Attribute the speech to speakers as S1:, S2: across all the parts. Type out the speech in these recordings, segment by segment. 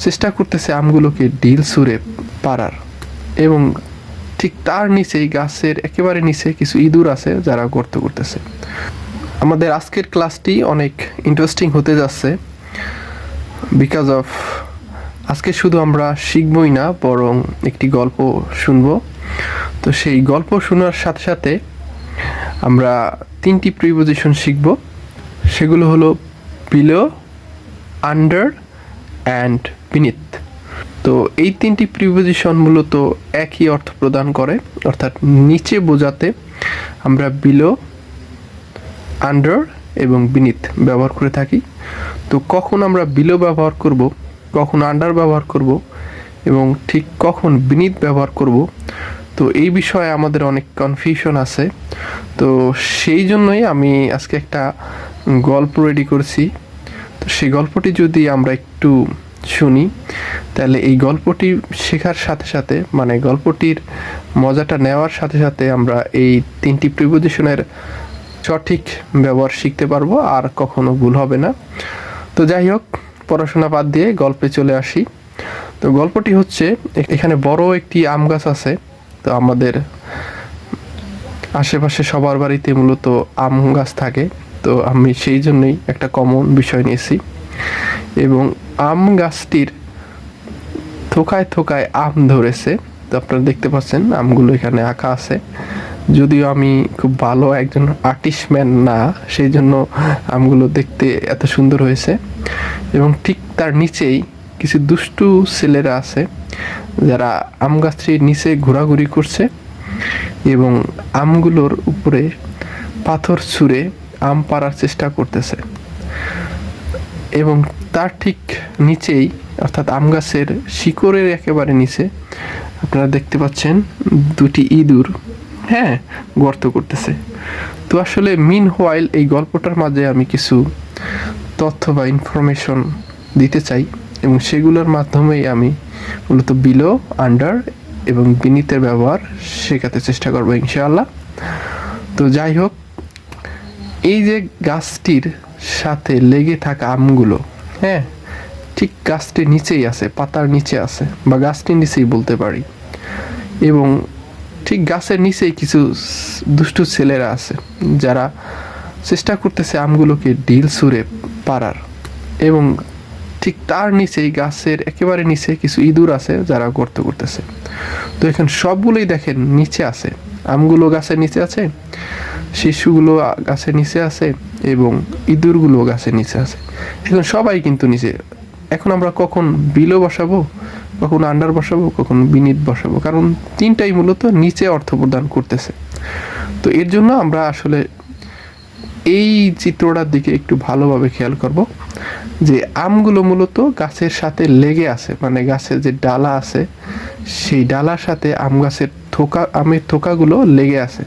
S1: চেষ্টা করতেছে আমগুলোকে ঢিল ছুঁড়ে পাড়ার, এবং ঠিক তার নিচেই গাছের একেবারে নিচে কিছু ইঁদুর আছে যারা গর্ত করতেছে। আমাদের আজকের ক্লাসটি অনেক ইন্টারেস্টিং হতে যাচ্ছে, বিকজ অফ আজকে শুধু আমরা শিখবই না, বরং একটি গল্প শুনব। তো সেই গল্প শোনার সাথে সাথে আমরা 3টি প্রিপোজিশন শিখব। সেগুলো হলো বিলো, আন্ডার অ্যান্ড বিনিথ। তো এই 3টি প্রিপোজিশন মূলত একই অর্থ প্রদান করে, অর্থাৎ নিচে বোঝাতে আমরা বিলো, আন্ডার এবং বিনিথ ব্যবহার করে থাকি। তো কখন আমরা বিলো ব্যবহার করব, কখন আন্ডার ব্যবহার করব এবং ঠিক কখন বিনিথ ব্যবহার করব, তো এই বিষয়ে আমাদের অনেক কনফিউশন আছে। তো সেই জন্যই আমি আজকে একটা গল্প রেডি করছি। তো সেই গল্পটি যদি আমরা একটু শুনি, তাহলে এই গল্পটি শেখার সাথে সাথে, মানে গল্পটির মজাটা নেওয়ার সাথে সাথে আমরা এই 3টি প্রিপোজিশনের সঠিক ব্যবহার শিখতে পারবো, আর কখনো ভুল হবে না। তো যাই হোক, পড়াশোনা বাদ দিয়ে গল্পে চলে আসি। তো গল্পটি হচ্ছে, এখানে বড় একটি আম গাছ আছে। তো আমাদের আশেপাশে সবার বাড়িতে মূলত আম গাছ থাকে। তো আমি সেই জন্যই একটা কমন বিষয় নিয়েছি, এবং আম গাছটির থোকায় থোকায় আম ধরেছে। তো আপনারা দেখতে পাচ্ছেন আমগুলো এখানে আঁকা আছে। যদিও আমি খুব ভালো একজন আর্টিস্টম্যান না, সেই জন্য আমগুলো দেখতে এত সুন্দর হয়েছে। এবং ঠিক তার নিচেই কিছু দুষ্টু ছেলেরা আছে যারা আম গাছটির নিচে ঘোরাঘুরি করছে এবং আমগুলোর উপরে পাথর ছুঁড়ে আম পাড়ার চেষ্টা করতেছে। এবং তার ঠিক নিচেই, অর্থাৎ আম গাছের শিকড়ের একেবারে নিচে আপনারা দেখতে পাচ্ছেন 2টি ইঁদুর গর্ত করতেছে। তো আসলে মিন হোয়াইল এই গল্পটার মাঝে আমি কিছু তথ্য বা ইনফরমেশন দিতে চাই, এবং সেগুলোর মাধ্যমেই আমি মূলত বিলো, আন্ডার এবং বিনিতের ব্যবহার শেখাতে চেষ্টা করবো ইনশাআল্লাহ। তো যাই হোক, এই যে গাছটির সাথে লেগে থাকা আমগুলো ঠিক গাছটির নিচেই আছে, পাতার নিচে আছে, বা গাছটির নিচেই বলতে পারি। এবং ঠিক গাছের নিচেই কিছু দুষ্টু ছেলেরা আছে যারা চেষ্টা করতেছে আমগুলোকে ঢিল ছুঁড়ে পাড়ার, এবং ঠিক তার নিচেই গাছের একেবারে নিচে কিছু ইঁদুর আছে যারা গর্ত করতেছে। তো এখানে সবগুলোই দেখেন নিচে আছে, আমগুলো গাছের নিচে আছে, শিশুগুলো গাছের নিচে আছে, এবং ইঁদুরগুলো গাছের নিচে আছে। এখন সবাই কিন্তু নিচে। এখন আমরা কখন বিলো বসাবো, কখন আন্ডার বসাবো, কখন বিনিট বসাবো, কারণ 3টাই মূলত নিচে অর্থ প্রদান করতেছে। তো এর জন্য আমরা আসলে এই চিত্রটার দিকে একটু ভালোভাবে খেয়াল করব যে আমগুলো মূলত গাছের সাথে লেগে আছে, মানে গাছের যে ডালা আছে সেই ডালার সাথে আম গাছের আমের থোকাগুলো লেগে আছে।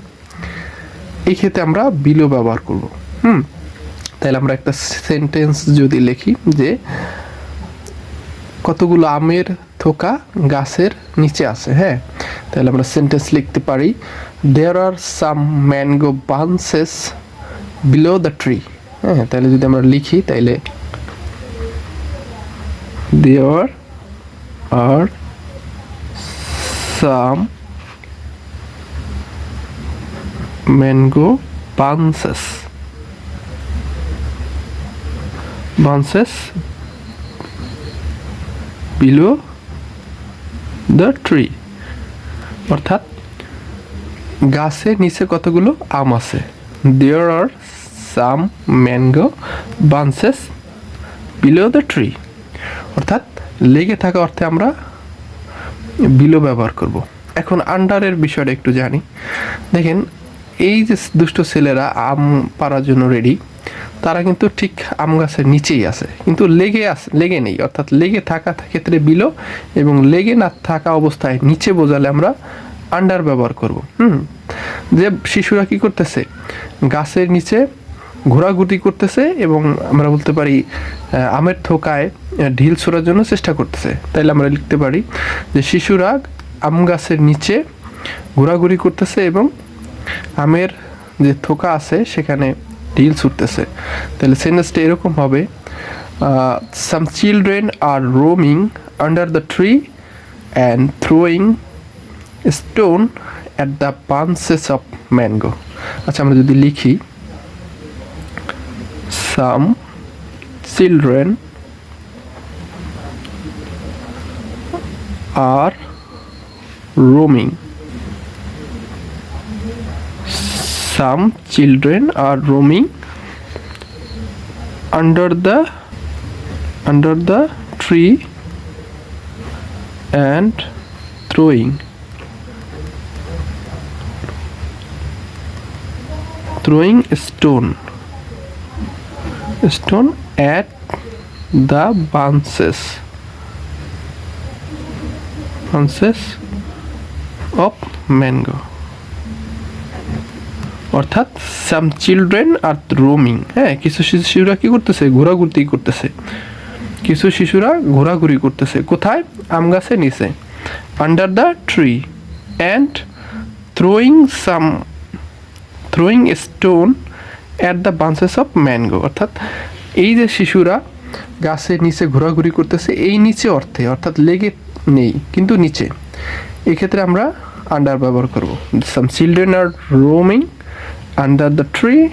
S1: এই ক্ষেত্রে আমরা বিলো ব্যবহার করব। তাহলে আমরা একটা সেন্টেন্স যদি লিখি যে কতগুলো আমের থোকা গাছের নিচে আছে, তাহলে আমরা সেন্টেন্স লিখতে পারি, there are some mango bunches below the tree. তাহলে যদি আমরা লিখি, তাইলে there are some mango bunches below the tree, অর্থাৎ গাছের নিচে কতগুলো আম আছে। There are some mango bunches below the tree, অর্থাৎ লেগে থাকা অর্থে আমরা বিলো ব্যবহার করব। এখন আন্ডারের বিষয়টা একটু জানি। দেখেন, এই যে দুষ্ট ছেলেরা আম পাড়ার জন্য রেডি, তারা কিন্তু ঠিক আম গাছের নিচেই আছে, কিন্তু লেগে নেই, অর্থাৎ লেগে থাকা ক্ষেত্রে বিলো, এবং লেগে না থাকা অবস্থায় নিচে বোঝালে আমরা আন্ডার ব্যবহার করব। যে শিশুরা কি করতেছে, গাছের নিচে ঘোরাঘুরি করতেছে, এবং আমরা বলতে পারি আমের থোকায় ঢিল ছোড়ার জন্য চেষ্টা করতেছে। তাইলে আমরা লিখতে পারি যে শিশুরা আম গাছের নিচে ঘোরাঘুরি করতেছে এবং আমের যে থোকা আছে সেখানে ঢিল ছুটতেছে। তাহলে সেন্টেন্সটা এরকম হবে, Some children are roaming under the tree and throwing stone at the branches of mango. আচ্ছা, আমরা যদি লিখি some children are roaming. Some children are roaming under the tree and throwing stone at the branches of mango. অর্থাৎ সাম children are roaming, হ্যাঁ, কিছু শিশুরা কি করতেছে, ঘোরাঘুরি করতেছে। কিছু শিশুরা ঘোরাঘুরি করতেছে কোথায়, আম গাছের নিচে, under the tree, and throwing stone at the branches of mango. অর্থাৎ এই যে শিশুরা গাছের নিচে ঘোরাঘুরি করতেছে, এই নিচে অর্থে, অর্থাৎ লেগে নেই কিন্তু নিচে, এক্ষেত্রে আমরা আন্ডার ব্যবহার করব। Some children are roaming under the tree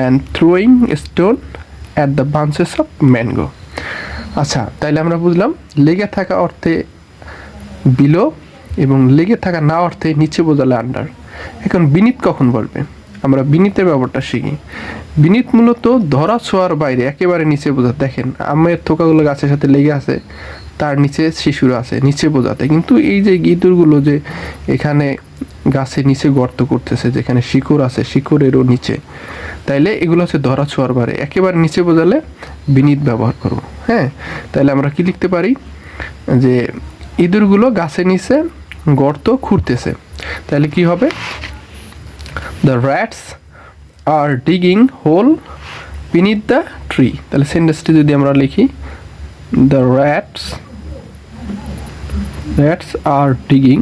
S1: and throwing stone at the branches of mango. আচ্ছা, তাইলে আমরা বুঝলাম লেগে থাকা অর্থে বিলো এবং লেগে থাকা না অর্থে নিচে বোঝালে আন্ডার। এখন বিনীত কখন বলবে, আমরা বিনীতের ব্যাপারটা শিখি। বিনীত মূলত ধরা ছোঁয়ার বাইরে, একেবারে নিচে বোঝাতে। দেখেন আমের থোকাগুলো গাছের সাথে লেগে আছে, তার নিচে শিশুরা আছে, নিচে বোঝাতে। কিন্তু এই যে ইঁদুরগুলো যে এখানে গাছের নিচে গর্ত করতেছে, যেখানে শিকড় আছে, শিকড়েরও নিচে, তাইলে এগুলো হচ্ছে ধরা ছোঁয়ার বাইরে, একেবারে নিচে বোঝালে বিনীত ব্যবহার করব। হ্যাঁ, তাইলে আমরা কি লিখতে পারি যে ইঁদুরগুলো গাছের নিচে গর্ত খুঁড়তেছে, তাহলে কি হবে, the rats are digging hole beneath the tree. তাহলে সেন্টেন্সটি যদি আমরা লিখি, the rats are digging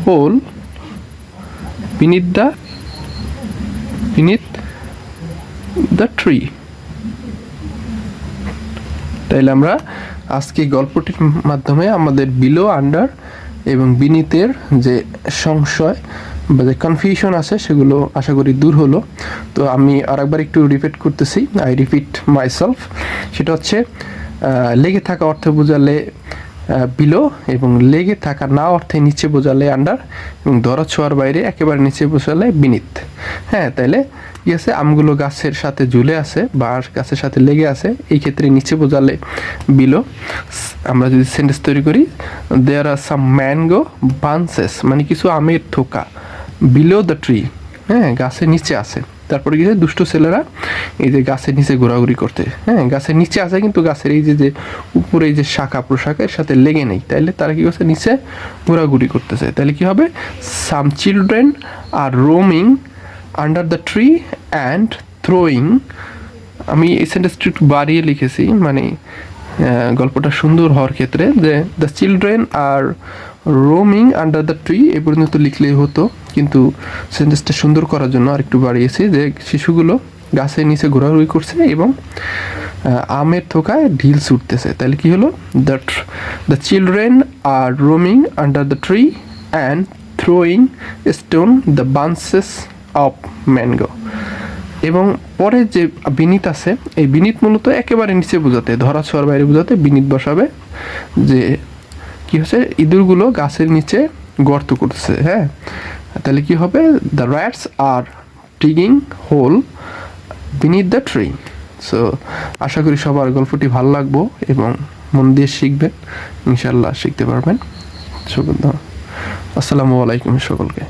S1: hole beneath the tree. তাইলে আমরা আজকে গল্পটির মাধ্যমে আমাদের বিলো, আন্ডার এবং বিনীতের যে সংশয় বা যে কনফিউশন আছে সেগুলো আশা করি দূর হলো। তো আমি আরেকবার একটু রিপিট করতেছি, আই রিপিট মাইসেলফ। সেটা হচ্ছে লেগে থাকা অর্থে বোঝালে বিলো, এবং লেগে থাকা না অর্থে নিচে বোঝালে আন্ডার, এবং ধরা ছোঁয়ার বাইরে একেবারে নিচে বোঝালে বিনীত। হ্যাঁ, তাইলে কি আছে, আমগুলো গাছের সাথে ঝুলে আছে বা গাছের সাথে লেগে আছে, এই ক্ষেত্রে নিচে বোঝালে বিলো। আমরা যদি সেন্টেন্স তৈরি করি, দেয়ার আর সাম ম্যাঙ্গো বাঞ্চেস, মানে কিছু আমের থোকা, বিলো দ্য ট্রি, হ্যাঁ, গাছের নিচে আছে। তারপরে কি, দুষ্ট ছেলেরা এই যে গাছের নিচে ঘোরাঘুরি করতে, হ্যাঁ, গাছের নিচে আছে কিন্তু গাছের এই যে উপরে এই যে শাখা প্রশাখার সাথে লেগে নেই, তাইলে তারা কি করছে, নিচে ঘোরাঘুরি করতেছে। তাহলে কি হবে, some children are roaming under the tree and throwing. আমি এই সেন্টেন্সটি একটু বাড়িয়ে লিখেছি, মানে গল্পটা সুন্দর হওয়ার ক্ষেত্রে, যে the children are roaming under the tree এ পর্যন্ত লিখলেই হতো, কিন্তু সেন্টেন্সটা সুন্দর করার জন্য আর একটু বাড়িয়েছি, যে শিশুগুলো গাছের নিচে ঘোরাঘুরি করছে এবং আমের থোকায় ঢিল ছুটতেছে। তাহলে কি হলো, the children are roaming under the tree and throwing stone the bunches of mango. এবং পরে যে বিনীত আছে, এই বিনীত মূলত একেবারে নিচে বোঝাতে, ধরা ছোঁয়ার বাইরে বোঝাতে বিনীত বসাবে, যে কি হচ্ছে, ইঁদুরগুলো গাছের নিচে গর্ত করতেছে। হ্যাঁ, তাহলে কি হবে, the rats are digging hole beneath the tree. So আশা করি সবার গল্পটি ভালো লাগবো এবং মন দিয়ে শিখবেন, ইনশাল্লাহ শিখতে পারবেন। আসসালামু আলাইকুম সকলকে।